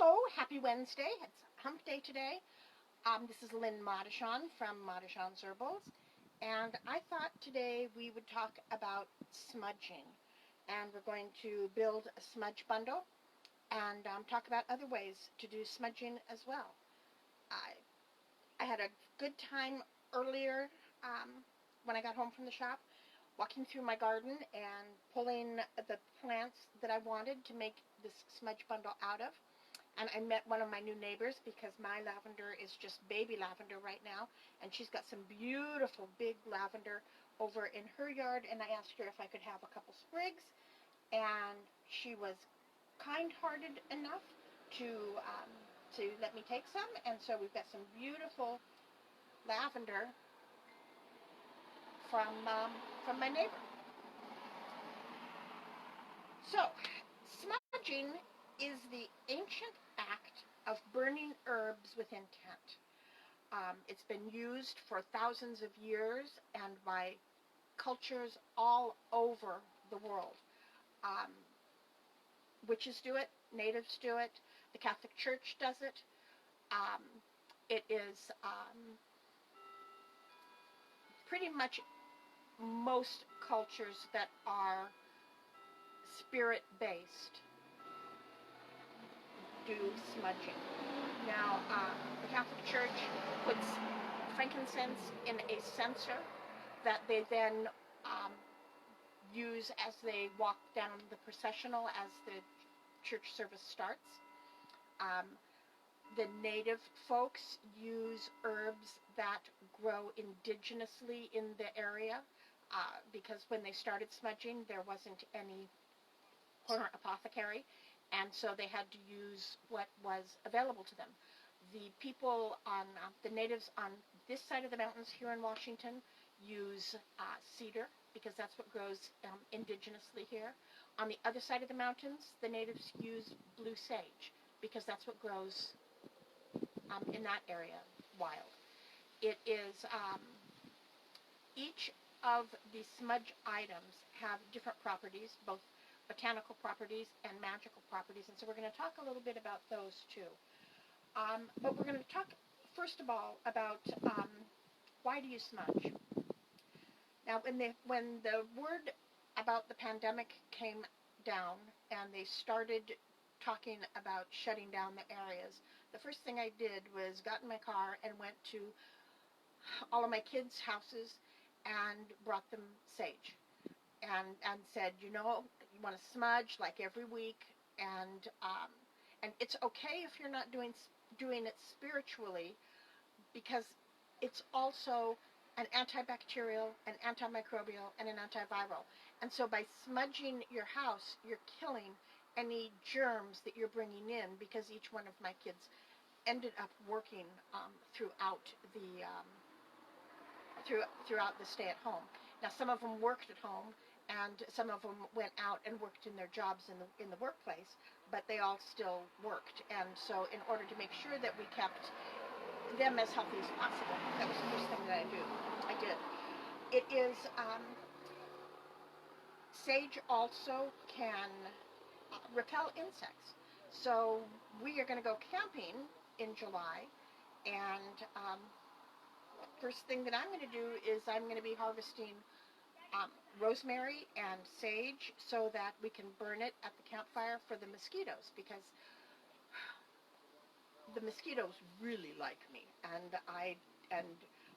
Hello, happy Wednesday. It's hump day today. This is Lynn Modishon from Modishon's Herbals, and I thought today we would talk about smudging. And we're going to build a smudge bundle and talk about other ways to do smudging as well. I had a good time earlier when I got home from the shop, walking through my garden and pulling the plants that I wanted to make this smudge bundle out of. And I met one of my new neighbors because my lavender is just baby lavender right now, and she's got some beautiful big lavender over in her yard, and I asked her if I could have a couple sprigs, and she was kind-hearted enough to let me take some, and so we've got some beautiful lavender from my neighbor. So, smudging is the ancient act of burning herbs with intent. It's been used for thousands of years and by cultures all over the world. Witches do it, natives do it, the Catholic Church does it. It is pretty much most cultures that are spirit-based do smudging. Now, the Catholic Church puts frankincense in a censer that they then use as they walk down the processional as the church service starts. The native folks use herbs that grow indigenously in the area because when they started smudging, there wasn't any apothecary, and so they had to use what was available to them. The people on the natives on this side of the mountains here in Washington use cedar because that's what grows indigenously here. On the other side of the mountains, the natives use blue sage because that's what grows in that area wild. It is each of the smudge items have different properties, both botanical properties and magical properties, and so we're going to talk a little bit about those too. But we're going to talk first of all about why do you smudge? Now, when the word about the pandemic came down and they started talking about shutting down the areas, the first thing I did was got in my car and went to all of my kids' houses and brought them sage and said, you want to smudge like every week, and it's okay if you're not doing it spiritually, because it's also an antibacterial, an antimicrobial, and an antiviral. And so by smudging your house, you're killing any germs that you're bringing in, because each one of my kids ended up working throughout the stay at home. Now, some of them worked at home, and some of them went out and worked in their jobs in the workplace, but they all still worked. And so in order to make sure that we kept them as healthy as possible, that was the first thing that I did. It is, sage also can repel insects. So we are going to go camping in July, and first thing that I'm going to do is I'm going to be harvesting rosemary and sage so that we can burn it at the campfire for the mosquitoes, because the mosquitoes really like me, and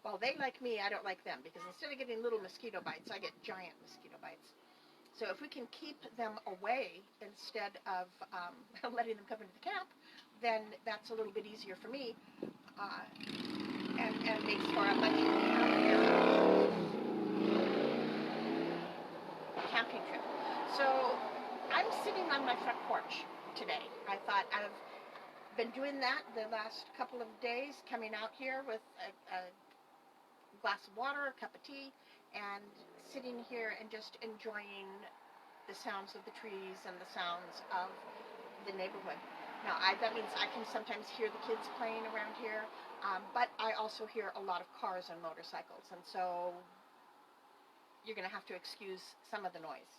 while they like me, I don't like them, because instead of getting little mosquito bites, I get giant mosquito bites. So if we can keep them away instead of letting them come into the camp, then that's a little bit easier for me, and makes for a much happier camping trip. So I'm sitting on my front porch today. I thought I've been doing that the last couple of days, coming out here with a glass of water, a cup of tea, and sitting here and just enjoying the sounds of the trees and the sounds of the neighborhood. Now, that means I can sometimes hear the kids playing around here, but I also hear a lot of cars and motorcycles, and so you're going to have to excuse some of the noise.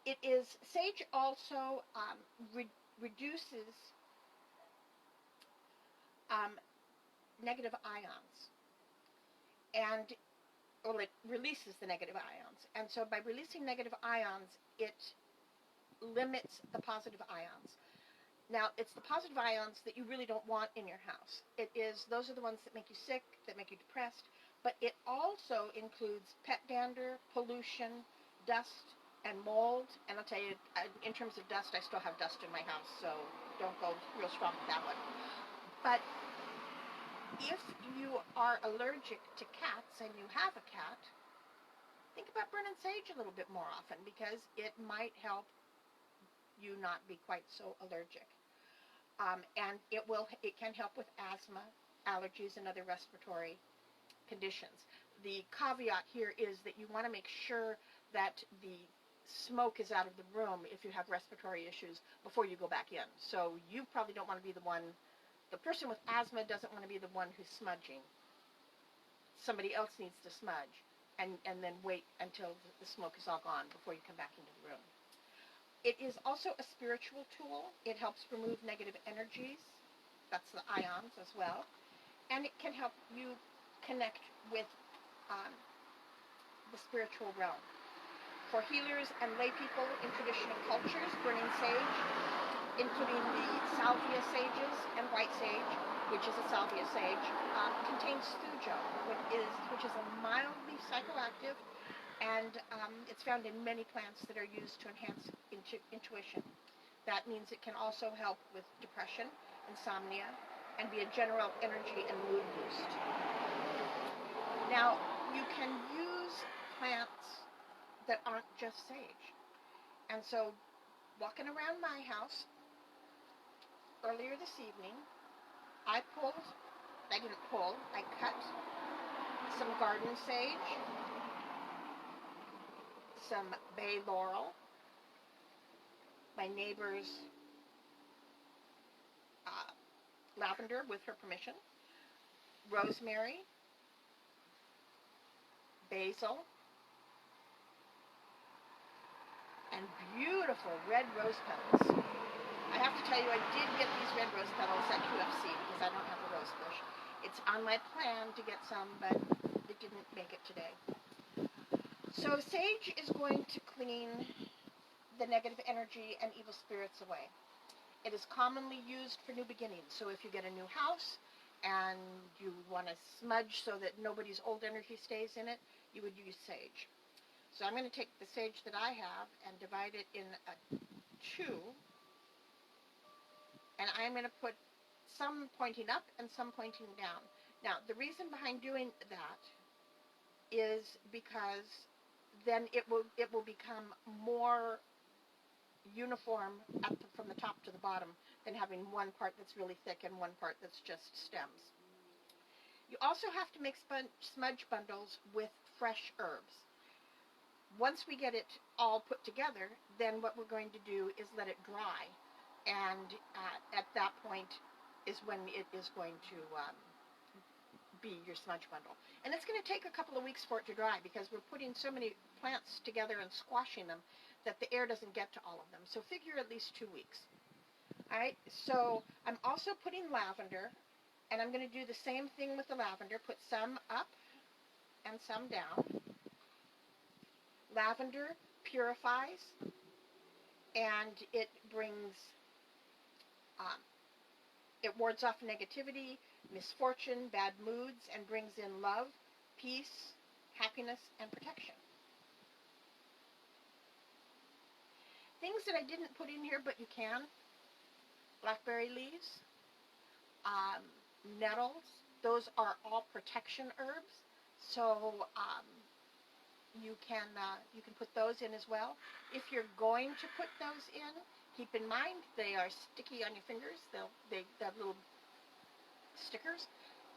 Sage also reduces um, negative ions, and well, it releases the negative ions. And so by releasing negative ions, it limits the positive ions. Now, it's the positive ions that you really don't want in your house. Those are the ones that make you sick, that make you depressed, but it also includes pet dander, pollution, dust, and mold. And I'll tell you, in terms of dust, I still have dust in my house, so don't go real strong with that one. But if you are allergic to cats and you have a cat, think about burning sage a little bit more often, because it might help you not be quite so allergic. And it can help with asthma, allergies, and other respiratory conditions. The caveat here is that you want to make sure that the smoke is out of the room if you have respiratory issues before you go back in. So you probably don't want to be the person with asthma doesn't want to be the one who's smudging. Somebody else needs to smudge, and then wait until the smoke is all gone before you come back into the room. It is also a spiritual tool. It helps remove negative energies. That's the ions as well. And it can help you connect with the spiritual realm. For healers and lay people in traditional cultures, burning sage, including the salvia sages and white sage, which is a salvia sage, contains thujo, which is a mildly psychoactive, and it's found in many plants that are used to enhance intuition. That means it can also help with depression, insomnia, and be a general energy and mood boost. Now, you can use plants that aren't just sage. And so, walking around my house earlier this evening, I cut some garden sage, some bay laurel, my neighbor's lavender with her permission, rosemary, basil, and beautiful red rose petals. I have to tell you, I did get these red rose petals at QFC because I don't have a rose bush. It's on my plan to get some, but it didn't make it today. So sage is going to clean the negative energy and evil spirits away. It is commonly used for new beginnings. So if you get a new house and you want to smudge so that nobody's old energy stays in it, you would use sage. So I'm going to take the sage that I have and divide it in two. And I'm going to put some pointing up and some pointing down. Now, the reason behind doing that is because then it will become more uniform from the top to the bottom than having one part that's really thick and one part that's just stems. You also have to make smudge bundles with fresh herbs. Once we get it all put together, then what we're going to do is let it dry. And at that point is when it is going to be your smudge bundle. And it's going to take a couple of weeks for it to dry because we're putting so many plants together and squashing them that the air doesn't get to all of them. So figure at least 2 weeks. All right, so I'm also putting lavender, and I'm going to do the same thing with the lavender. Put some up and some down. Lavender purifies, and it brings, it wards off negativity, misfortune, bad moods, and brings in love, peace, happiness, and protection. Things that I didn't put in here, but you can: blackberry leaves, nettles. Those are all protection herbs, so you can put those in as well. If you're going to put those in, keep in mind they are sticky on your fingers. They have little stickers,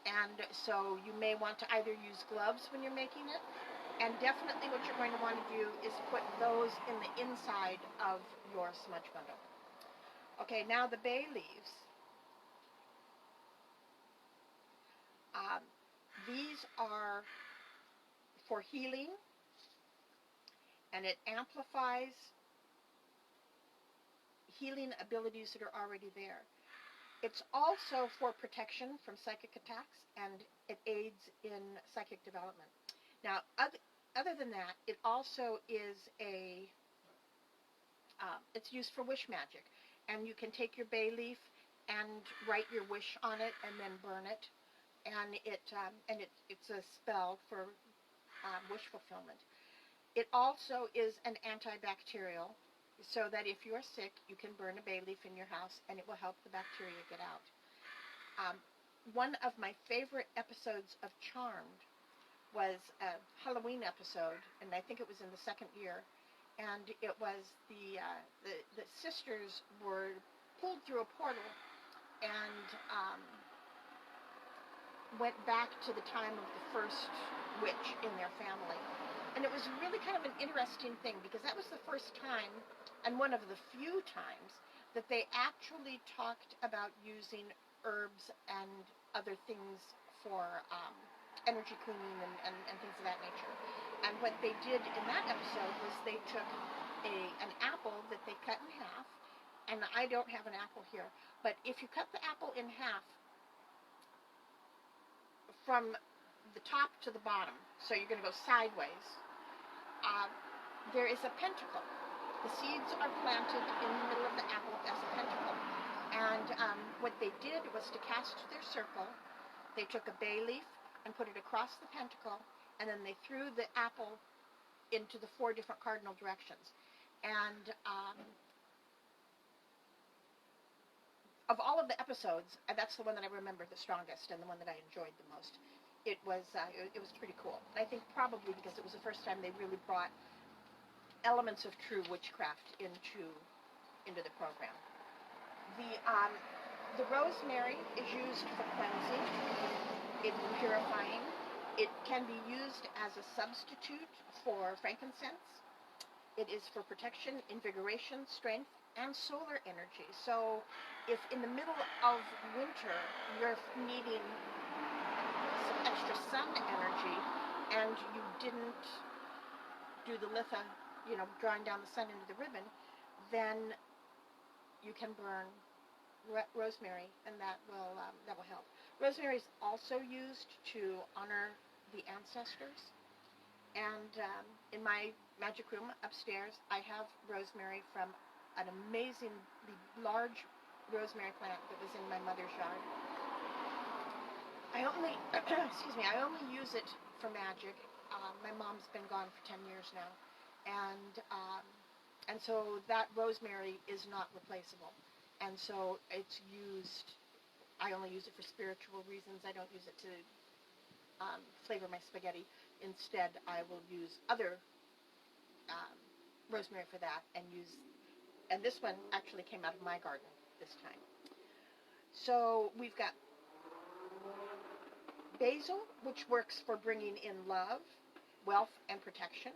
and so you may want to either use gloves when you're making it, and definitely what you're going to want to do is put those in the inside of your smudge bundle. Okay, now the bay leaves. These are for healing, and it amplifies healing abilities that are already there. It's also for protection from psychic attacks, and it aids in psychic development. Now, other than that, it also is it's used for wish magic, and you can take your bay leaf and write your wish on it and then burn it, and it's a spell for wish fulfillment. It also is an antibacterial, so that if you're sick, you can burn a bay leaf in your house and it will help the bacteria get out. One of my favorite episodes of Charmed was a Halloween episode, and I think it was in the second year, and it was the sisters were pulled through a portal and went back to the time of the first witch in their family. And it was really kind of an interesting thing, because that was the first time, and one of the few times, that they actually talked about using herbs and other things for energy cleaning and things of that nature. And what they did in that episode was they took an apple that they cut in half, and I don't have an apple here, but if you cut the apple in half from the top to the bottom, so you're going to go sideways, there is a pentacle. The seeds are planted in the middle of the apple as a pentacle. And what they did was to cast their circle. They took a bay leaf and put it across the pentacle, and then they threw the apple into the 4 different cardinal directions. And of all of the episodes, that's the one that I remember the strongest and the one that I enjoyed the most. It was pretty cool. I think probably because it was the first time they really brought elements of true witchcraft into the program. The rosemary is used for cleansing. It's purifying. It can be used as a substitute for frankincense. It is for protection, invigoration, strength, and solar energy. So if in the middle of winter you're needing some extra sun energy and you didn't do the litha, drawing down the sun into the ribbon, then you can burn rosemary, and that will help. Rosemary is also used to honor the ancestors, and in my magic room upstairs, I have rosemary from an amazingly large rosemary plant that was in my mother's yard. I only use it for magic. My mom's been gone for 10 years now, and so that rosemary is not replaceable, and so it's used. I only use it for spiritual reasons. I don't use it to flavor my spaghetti. Instead, I will use other rosemary for that, and this one actually came out of my garden this time. So we've got basil, which works for bringing in love, wealth, and protection.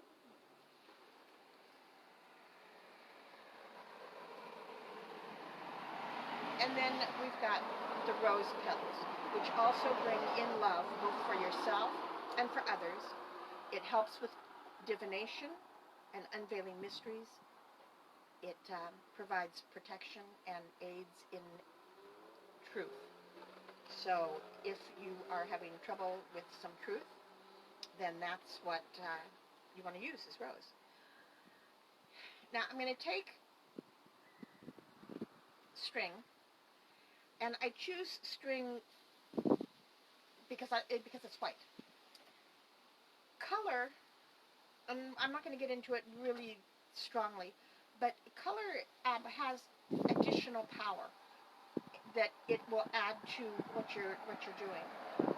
And then we've got the rose petals, which also bring in love both for yourself and for others. It helps with divination and unveiling mysteries. It provides protection and aids in truth. So if you are having trouble with some truth, then that's what you want to use, is rose. Now I'm going to take string, and I choose string because it's white. Color, I'm not going to get into it really strongly, but color has additional power that it will add to what you're doing.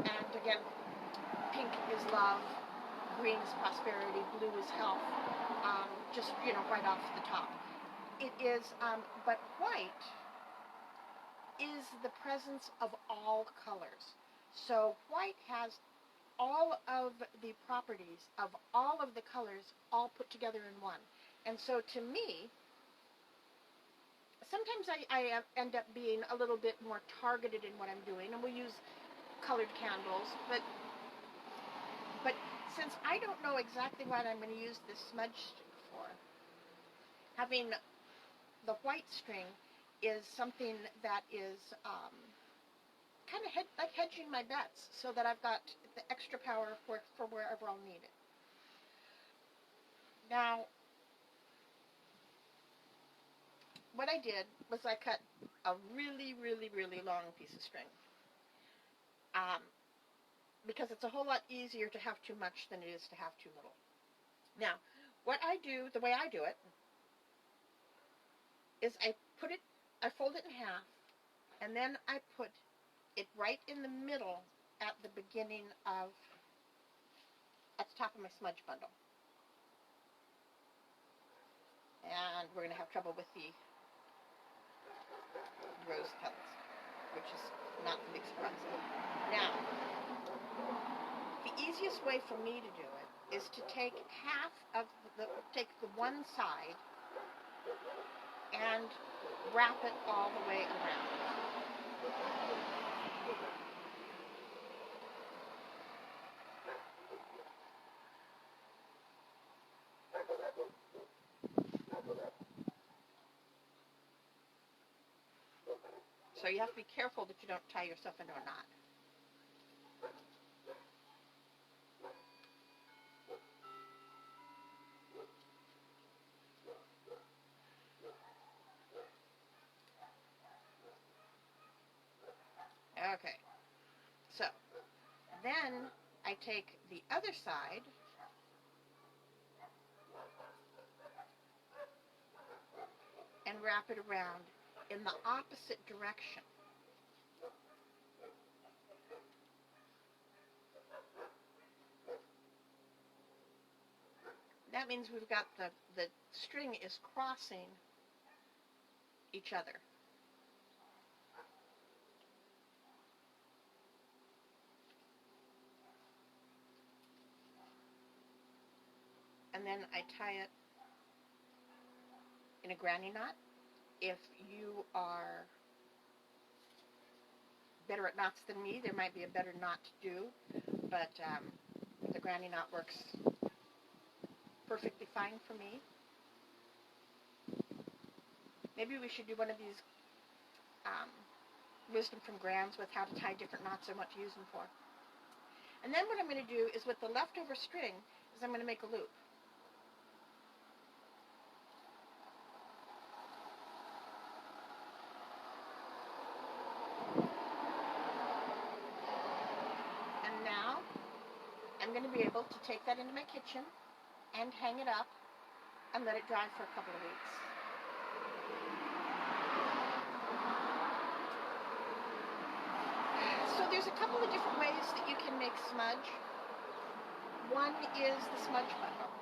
And again, pink is love, green is prosperity, blue is health. Just right off the top, it is. But white is the presence of all colors. So white has all of the properties of all of the colors all put together in one. And so to me, sometimes I end up being a little bit more targeted in what I'm doing, and we'll use colored candles, but since I don't know exactly what I'm going to use this smudge stick for, having the white string is something that is kind of like hedging my bets so that I've got the extra power for wherever I'll need it. Now, what I did was I cut a really, really, really long piece of string. Because it's a whole lot easier to have too much than it is to have too little. Now, what I do, the way I do it, is I fold it in half, and then I put it right in the middle at the beginning at the top of my smudge bundle. And we're going to have trouble with the rose petals, which is not the big surprise. Now, the easiest way for me to do it is to take take the one side and wrap it all the way around. So you have to be careful that you don't tie yourself into a knot. Okay, so then I take the other side and wrap it around in the opposite direction. That means we've got the string is crossing each other. And then I tie it in a granny knot. If you are better at knots than me, there might be a better knot to do, but the granny knot works perfectly fine for me. Maybe we should do one of these wisdom from Grans with how to tie different knots and what to use them for. And then what I'm going to do is with the leftover string is I'm going to make a loop. And now I'm going to be able to take that into my kitchen and hang it up and let it dry for a couple of weeks. So there's a couple of different ways that you can make smudge. One is the smudge bundle.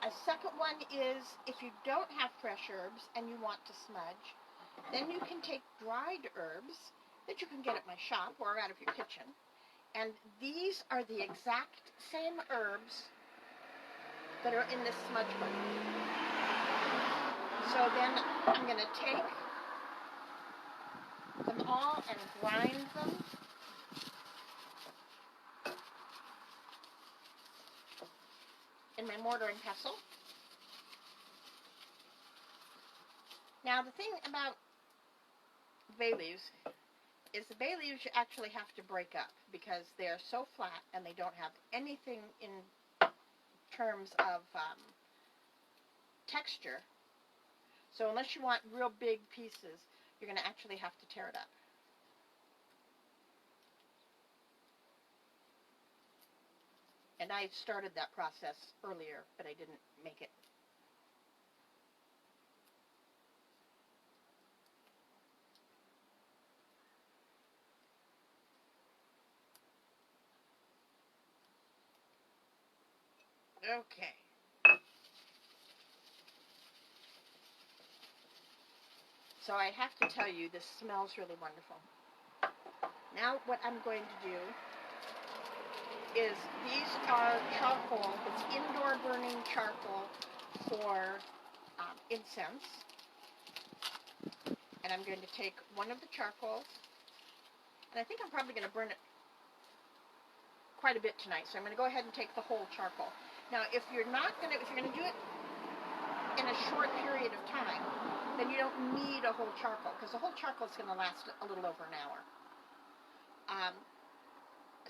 A second one is if you don't have fresh herbs and you want to smudge, then you can take dried herbs that you can get at my shop or out of your kitchen. And these are the exact same herbs that are in this smudge bundle. So then I'm going to take them all and grind them. In my mortar and pestle. Now the thing about bay leaves is the bay leaves you actually have to break up because they're so flat and they don't have anything in terms of texture. So unless you want real big pieces, you're going to actually have to tear it up. And I started that process earlier, but I didn't make it. Okay. So I have to tell you, this smells really wonderful. Now what I'm going to do is these are charcoal. It's indoor burning charcoal for incense. And I'm going to take one of the charcoals, and I think I'm probably going to burn it quite a bit tonight. So I'm going to go ahead and take the whole charcoal. Now, if you're going to do it in a short period of time, then you don't don't need a whole charcoal, because the whole charcoal is going to last a little over an hour.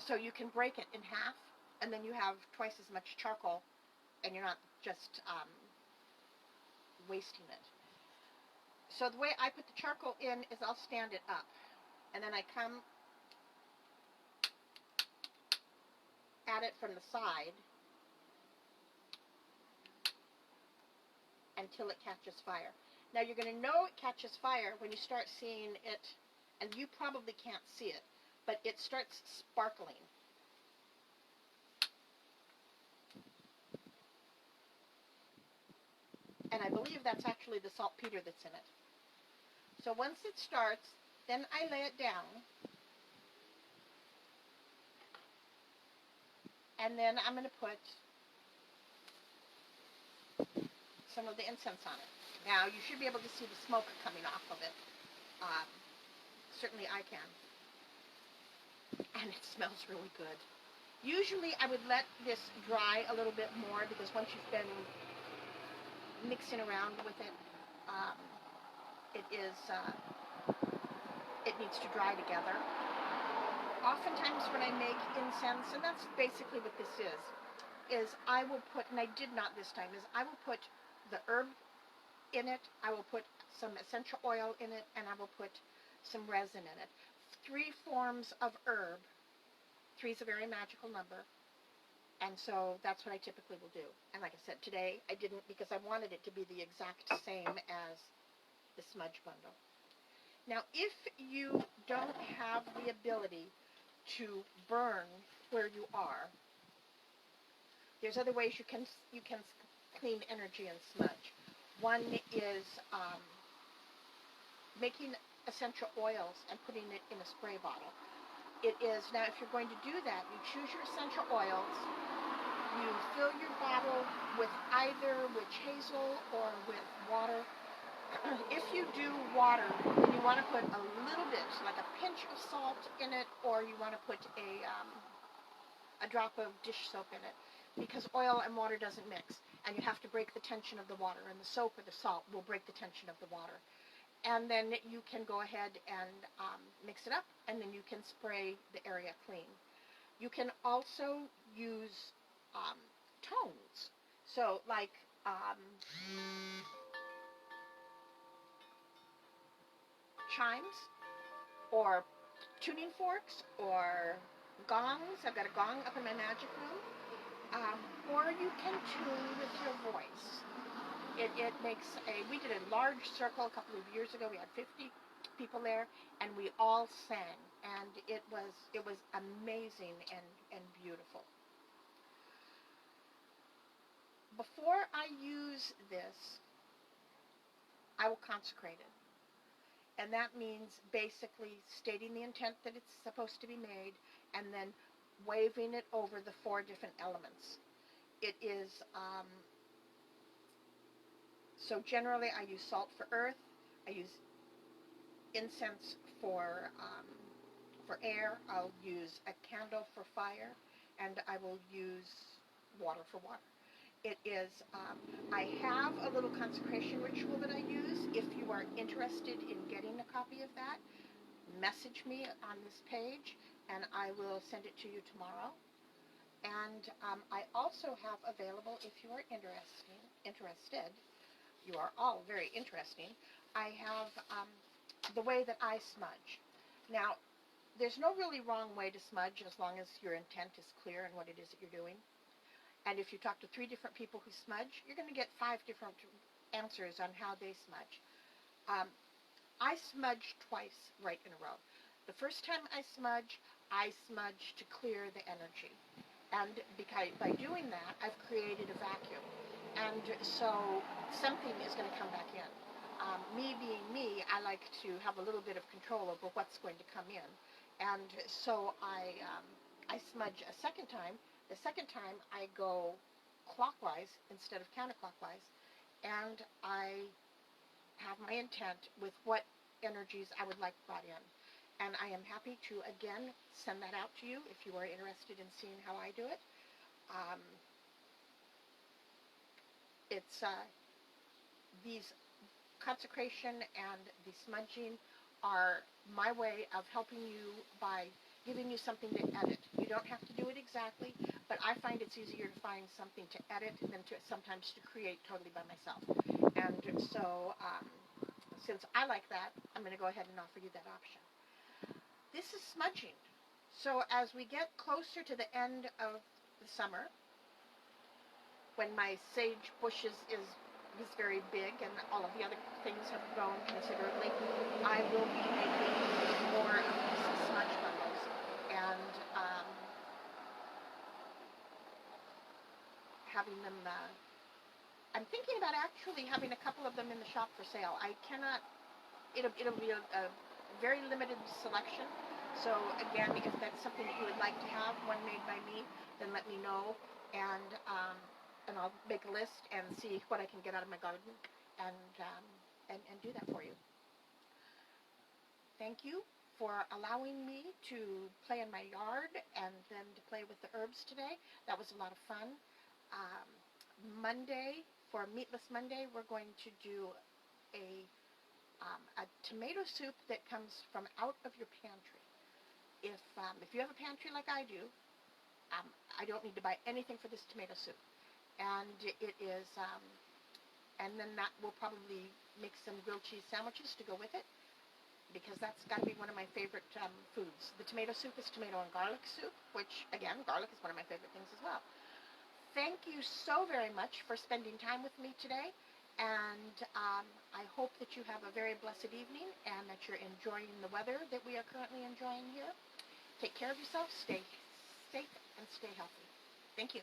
So you can break it in half, and then you have twice as much charcoal, and you're not just wasting it. So the way I put the charcoal in is I'll stand it up, and then I come at it from the side until it catches fire. Now you're going to know it catches fire when you start seeing it, and you probably can't see it, but it starts sparkling. And I believe that's actually the saltpeter that's in it. So once it starts, then I lay it down, and then I'm going to put some of the incense on it. Now you should be able to see the smoke coming off of it. Certainly I can. And it smells really good. Usually I would let this dry a little bit more, because once you've been mixing around with it, it needs to dry together. Oftentimes when I make incense, and that's basically what this is I will put, and I did not this time, is I will put the herb in it, I will put some essential oil in it, and I will put some resin in it. 3 forms of herb. 3 is a very magical number, and so that's what I typically will do. And like I said, today I didn't, because I wanted it to be the exact same as the smudge bundle. Now, if you don't have the ability to burn where you are, there's other ways you can clean energy and smudge. One is making essential oils and putting it in a spray bottle. It is, now if you're going to do that, you choose your essential oils, you fill your bottle with either witch hazel or with water. If you do water, then you want to put a little bit, like a pinch of salt in it, or you want to put a drop of dish soap in it, because oil and water doesn't mix, and you have to break the tension of the water, and the soap or the salt will break the tension of the water. And then you can go ahead and mix it up, and then you can spray the area clean. You can also use tones. So like chimes, or tuning forks, or gongs. I've got a gong up in my magic room. Or you can tune with your voice. It makes we did a large circle a couple of years ago. We had 50 people there, and we all sang, and it was amazing and beautiful. Before I use this, I will consecrate it, and that means basically stating the intent that it's supposed to be made, and then waving it over the 4 different elements. It is so generally I use salt for earth, I use incense for air, I'll use a candle for fire, and I will use water for water. It is, I have a little consecration ritual that I use. If you are interested in getting a copy of that, message me on this page, and I will send it to you tomorrow. And I also have available, if you are interested, you are all very interesting, I have the way that I smudge. Now, there's no really wrong way to smudge as long as your intent is clear in what it is that you're doing. And if you talk to 3 different people who smudge, you're going to get 5 different answers on how they smudge. I smudge twice right in a row. The first time I smudge to clear the energy. And because by doing that, I've created a vacuum. And so something is going to come back in. Me being me, I like to have a little bit of control over what's going to come in. And so I smudge a second time. The second time I go clockwise instead of counterclockwise, and I have my intent with what energies I would like brought in. And I am happy to, again, send that out to you if you are interested in seeing how I do it. It's these consecration and the smudging are my way of helping you by giving you something to edit. You don't have to do it exactly, but I find it's easier to find something to edit than to sometimes to create totally by myself. And so, since I like that, I'm going to go ahead and offer you that option. This is smudging. So as we get closer to the end of the summer, when my sage bushes is very big and all of the other things have grown considerably, I will be making more of these smudge bundles. And having them, I'm thinking about actually having a couple of them in the shop for sale. I cannot, it'll be a very limited selection. So again, if that's something that you would like to have, one made by me, then let me know, and I'll make a list and see what I can get out of my garden, and do that for you. Thank you for allowing me to play in my yard and then to play with the herbs today. That was a lot of fun. Monday, for Meatless Monday, we're going to do a tomato soup that comes from out of your pantry. If you have a pantry like I do, I don't need to buy anything for this tomato soup. And it is, and then that will probably make some grilled cheese sandwiches to go with it, because that's got to be one of my favorite foods. The tomato soup is tomato and garlic soup, which, again, garlic is one of my favorite things as well. Thank you so very much for spending time with me today, and I hope that you have a very blessed evening and that you're enjoying the weather that we are currently enjoying here. Take care of yourself, stay safe, and stay healthy. Thank you.